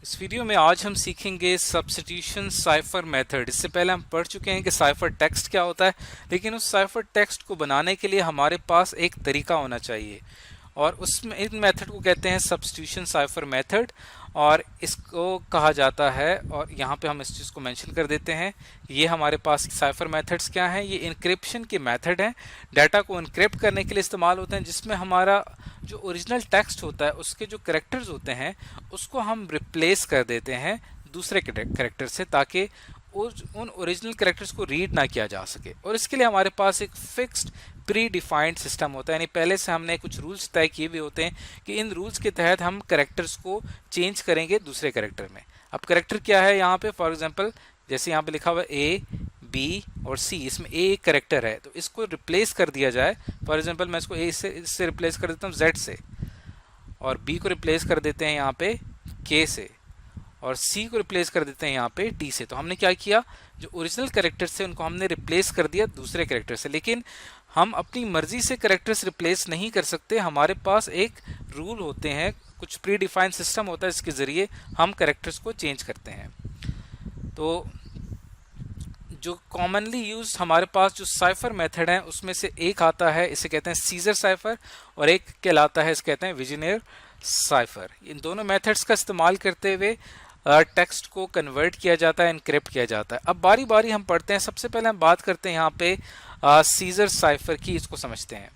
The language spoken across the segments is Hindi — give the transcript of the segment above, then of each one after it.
इस वीडियो में आज हम सीखेंगे सब्स्टिट्यूशन साइफर मेथड। इससे पहले हम पढ़ चुके हैं कि साइफर टेक्स्ट क्या होता है, लेकिन उस साइफर टेक्स्ट को बनाने के लिए हमारे पास एक तरीका होना चाहिए और उसमें इन मेथड को कहते हैं सब्स्टिट्यूशन साइफर मेथड और इसको कहा जाता है। और यहाँ पे हम इस चीज़ को मेंशन कर देते हैं। ये हमारे पास साइफर मेथड्स क्या हैं, ये इनक्रिप्शन के मेथड हैं। डाटा को इनक्रिप्ट करने के लिए इस्तेमाल होते हैं, जिसमें हमारा जो ओरिजिनल टेक्स्ट होता है उसके जो कैरेक्टर्स होते हैं उसको हम रिप्लेस कर देते हैं दूसरे कैरेक्टर से, ताकि उन ओरिजिनल कैरेक्टर्स को रीड ना किया जा सके। और इसके लिए हमारे पास एक फिक्स्ड प्री डिफाइंड सिस्टम होता है, यानी पहले से हमने कुछ रूल्स तय किए हुए होते हैं कि इन रूल्स के तहत हम कैरेक्टर्स को चेंज करेंगे दूसरे कैरेक्टर में। अब कैरेक्टर क्या है यहाँ पे, फॉर एग्जांपल जैसे यहाँ पे लिखा हुआ ए बी और सी, इसमें ए एक कैरेक्टर है तो इसको रिप्लेस कर दिया जाए। फॉर एग्जांपल मैं इसको ए से इससे रिप्लेस कर देता हूँ जेड से, और बी को रिप्लेस कर देते हैं यहाँ पे के से, और सी को रिप्लेस कर देते हैं यहाँ पे टी से। तो हमने क्या किया, जो ओरिजिनल कैरेक्टर से उनको हमने रिप्लेस कर दिया दूसरे कैरेक्टर से। लेकिन हम अपनी मर्जी से कैरेक्टर्स रिप्लेस नहीं कर सकते, हमारे पास एक रूल होते हैं, कुछ प्री डिफाइंड सिस्टम होता है जिसके जरिए हम कैरेक्टर्स को चेंज करते हैं। तो जो कॉमनली यूज हमारे पास जो साइफर मेथड है उसमें से एक आता है, इसे कहते हैं सीजर साइफर, और एक कहलाता है इसे कहते हैं विजनेर साइफर। इन दोनों मेथड्स का इस्तेमाल करते हुए टेक्स्ट को कन्वर्ट किया जाता है, एनक्रिप्ट किया जाता है। अब बारी बारी हम पढ़ते हैं। सबसे पहले हम बात करते हैं यहाँ पे सीजर साइफर की, इसको समझते हैं।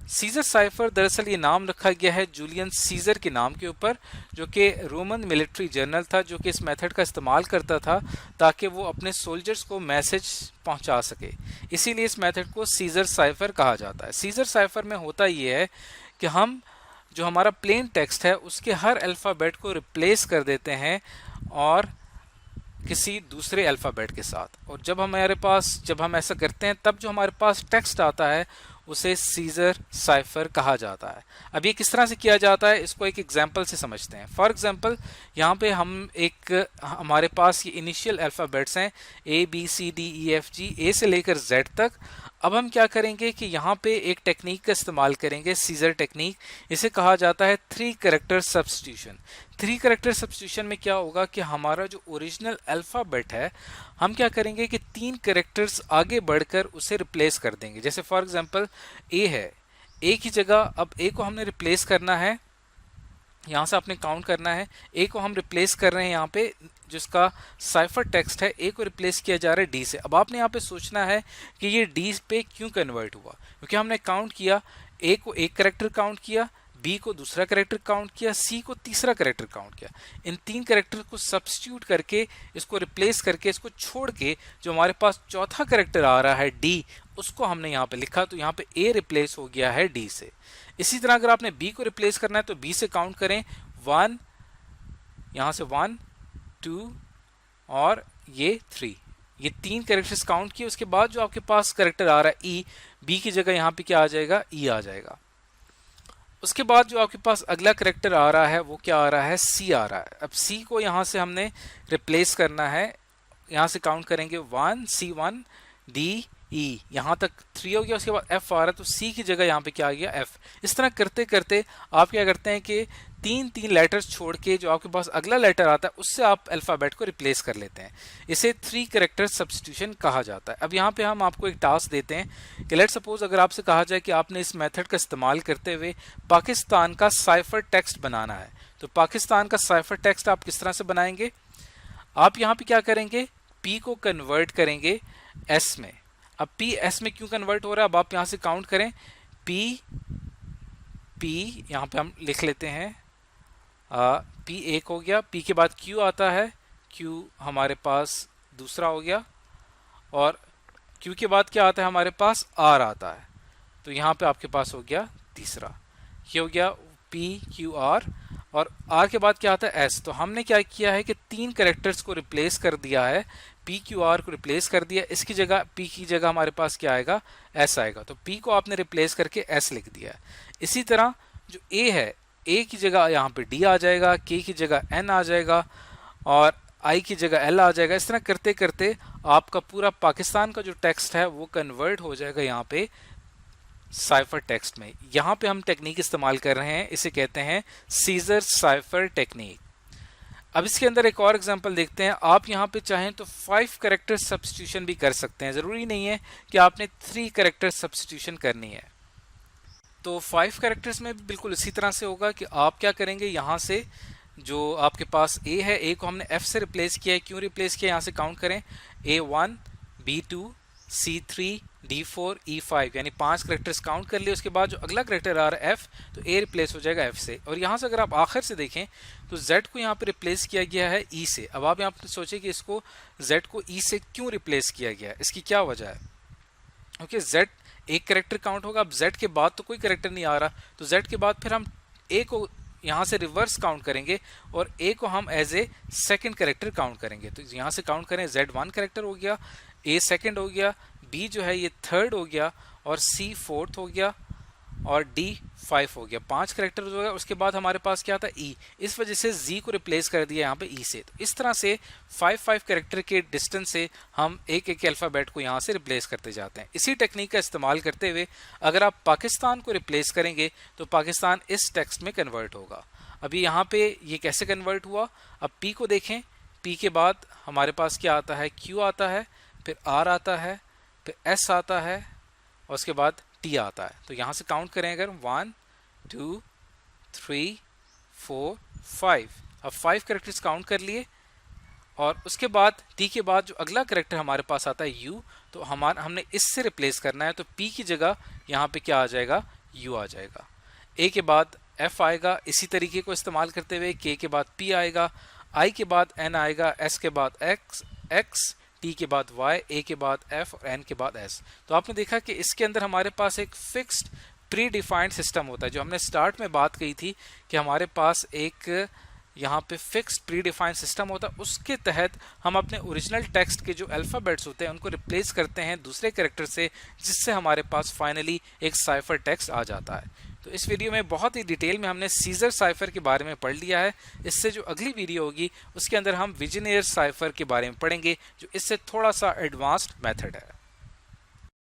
सीजर साइफर दरअसल ये नाम रखा गया है जूलियन सीजर के नाम के ऊपर, जो कि रोमन मिलिट्री जनरल था, जो कि इस मेथड का इस्तेमाल करता था ताकि वो अपने सोल्जर्स को मैसेज पहुंचा सके। इसीलिए इस मेथड को सीजर साइफर कहा जाता है। सीजर साइफर में होता ये है कि हम जो हमारा प्लेन टेक्स्ट है उसके हर अल्फ़ाबेट को रिप्लेस कर देते हैं और किसी दूसरे अल्फ़ाबेट के साथ। और जब हम ऐसा करते हैं तब जो हमारे पास टेक्स्ट आता है उसे सीजर साइफर कहा जाता है। अब ये किस तरह से किया जाता है, इसको एक एग्जांपल से समझते हैं। फॉर एग्जांपल यहाँ पे हमारे पास ये इनिशियल अल्फ़ाबेट्स हैं A B C D E F G, A से लेकर जेड तक। अब हम क्या करेंगे कि यहाँ पे एक टेक्निक का इस्तेमाल करेंगे, सीजर टेक्निक। इसे कहा जाता है 3 कैरेक्टर सब्स्टिट्यूशन। 3 कैरेक्टर सब्स्टिट्यूशन में क्या होगा कि हमारा जो ओरिजिनल अल्फ़ाबेट है हम क्या करेंगे कि 3 कैरेक्टर्स आगे बढ़कर उसे रिप्लेस कर देंगे। जैसे फॉर एग्जांपल ए है, ए की जगह अब ए को हमने रिप्लेस करना है, यहाँ से आपने काउंट करना है। ए को हम रिप्लेस कर रहे हैं, यहाँ पे जिसका साइफर टेक्स्ट है ए को रिप्लेस किया जा रहा है डी से। अब आपने यहाँ पे सोचना है कि ये डी पे क्यों कन्वर्ट हुआ, क्योंकि हमने काउंट किया, ए को एक कैरेक्टर काउंट किया, बी को दूसरा कैरेक्टर काउंट किया, सी को तीसरा कैरेक्टर काउंट किया। इन 3 कैरेक्टर को सब्स्टिट्यूट करके, इसको रिप्लेस करके, इसको छोड़ के जो हमारे पास चौथा कैरेक्टर आ रहा है डी, उसको हमने यहाँ पे लिखा। तो यहाँ पे ए रिप्लेस हो गया है डी से। इसी तरह अगर आपने बी को रिप्लेस करना है तो बी से काउंट करें 1, यहाँ से 1 2 और ये 3, ये 3 कैरेक्टर्स काउंट किए। उसके बाद जो आपके पास कैरेक्टर आ रहा है ई, बी की जगह यहाँ पे क्या आ जाएगा, ई आ जाएगा। उसके बाद जो आपके पास अगला कैरेक्टर आ रहा है वो क्या आ रहा है, सी आ रहा है। अब सी को यहाँ से हमने रिप्लेस करना है, यहाँ से काउंट करेंगे 1 C1 D E, यहाँ तक 3 हो गया। उसके बाद F आ रहा है तो C की जगह यहाँ पे क्या आ गया, F। इस तरह करते करते आप क्या करते हैं कि 3 लेटर्स छोड़ के जो आपके पास अगला लेटर आता है उससे आप अल्फ़ाबेट को रिप्लेस कर लेते हैं। इसे 3 कैरेक्टर सब्स्टिट्यूशन कहा जाता है। अब यहाँ पे हम आपको एक टास्क देते हैं कि लेट सपोज अगर आपसे कहा जाए कि आपने इस मेथड का इस्तेमाल करते हुए पाकिस्तान का साइफर टेक्स्ट बनाना है, तो पाकिस्तान का साइफर टेक्स्ट आप किस तरह से बनाएंगे। आप यहाँ पे क्या करेंगे, P को कन्वर्ट करेंगे S में। अब P S में क्यों कन्वर्ट हो रहा है, अब आप यहाँ से काउंट करें, P यहाँ पे हम लिख लेते हैं, P एक हो गया, P के बाद Q आता है, Q हमारे पास दूसरा हो गया, और Q के बाद क्या आता है, हमारे पास R आता है, तो यहाँ पे आपके पास हो गया तीसरा। ये हो गया P Q R, और R के बाद क्या आता है, S। तो हमने क्या किया है कि 3 कैरेक्टर्स को रिप्लेस कर दिया है, P Q R को रिप्लेस कर दिया। इसकी जगह P की जगह हमारे पास क्या आएगा, S आएगा। तो P को आपने रिप्लेस करके S लिख दिया है। इसी तरह जो A है, A की जगह यहाँ पे D आ जाएगा, K की जगह N आ जाएगा, और I की जगह L आ जाएगा। इस तरह करते करते आपका पूरा पाकिस्तान का जो टेक्स्ट है वो कन्वर्ट हो जाएगा यहाँ पे साइफर टेक्स्ट में। यहाँ पे हम टेक्निक इस्तेमाल कर रहे हैं, इसे कहते हैं सीजर साइफर टेक्निक। अब इसके अंदर एक और एग्जांपल देखते हैं। आप यहाँ पे चाहें तो 5 कैरेक्टर सब्स्टिट्यूशन भी कर सकते हैं, ज़रूरी नहीं है कि आपने 3 कैरेक्टर सब्स्टिट्यूशन करनी है। तो 5 कैरेक्टर्स में भी बिल्कुल इसी तरह से होगा कि आप क्या करेंगे, यहाँ से जो आपके पास ए है, ए को हमने एफ से रिप्लेस किया है। क्यों रिप्लेस किया, यहाँ से काउंट करें, A1 B2 C3 D4 E5, यानी 5 करेक्टर्स काउंट कर लिए। उसके बाद जो अगला करेक्टर आ रहा है F, तो A रिप्लेस हो जाएगा F से। और यहाँ से अगर आप आखिर से देखें तो Z को यहाँ पे रिप्लेस किया गया है E से। अब आप यहाँ पे सोचें कि इसको Z को E से क्यों रिप्लेस किया गया है, इसकी क्या वजह है। ओके, Z एक करेक्टर काउंट होगा। अब Z के बाद तो कोई करेक्टर नहीं आ रहा, तो Z के बाद फिर हम A को यहाँ से रिवर्स काउंट करेंगे और A को हम as a second character count करेंगे। तो यहाँ से काउंट करें, Z1 करेक्टर हो गया, A सेकेंड हो गया, B जो है ये थर्ड हो गया, और C फोर्थ हो गया, और D 5 हो गया। 5 करेक्टर हो गया। उसके बाद हमारे पास क्या था, E। इस वजह से Z को रिप्लेस कर दिया यहाँ पे E से। तो इस तरह से 5 करेक्टर के डिस्टेंस से हम एक एक अल्फ़ाबेट को यहाँ से रिप्लेस करते जाते हैं। इसी टेक्निक का इस्तेमाल करते हुए अगर आप पाकिस्तान को रिप्लेस करेंगे तो पाकिस्तान इस टेक्स्ट में कन्वर्ट होगा। अभी यहाँ पे ये कैसे कन्वर्ट हुआ, अब P को देखें। P के बाद हमारे पास क्या आता है, Q आता है, फिर R आता है, फिर S आता है, और उसके बाद T आता है। तो यहाँ से काउंट करें अगर 1 2 3 4 5, अब 5 करेक्टर्स काउंट कर लिए। और उसके बाद T के बाद जो अगला करेक्टर हमारे पास आता है U, तो हमने इससे रिप्लेस करना है। तो P की जगह यहाँ पे क्या आ जाएगा, U आ जाएगा। A के बाद F आएगा, इसी तरीके को इस्तेमाल करते हुए K के बाद P आएगा, I के बाद N आएगा, S के बाद X, T के बाद Y, A के बाद F और N के बाद S। तो आपने देखा कि इसके अंदर हमारे पास एक फिक्स्ड प्री डिफाइंड सिस्टम होता है। जो हमने स्टार्ट में बात कही थी कि हमारे पास एक यहाँ पे फिक्स्ड प्री डिफाइंड सिस्टम होता है, उसके तहत हम अपने ओरिजिनल टेक्स्ट के जो अल्फ़ाबेट्स होते हैं उनको रिप्लेस करते हैं दूसरे कैरेक्टर से, जिससे हमारे पास फाइनली एक साइफर टेक्स्ट आ जाता है। तो इस वीडियो में बहुत ही डिटेल में हमने सीजर साइफर के बारे में पढ़ लिया है। इससे जो अगली वीडियो होगी उसके अंदर हम विजनेयर साइफर के बारे में पढ़ेंगे, जो इससे थोड़ा सा एडवांस्ड मेथड है।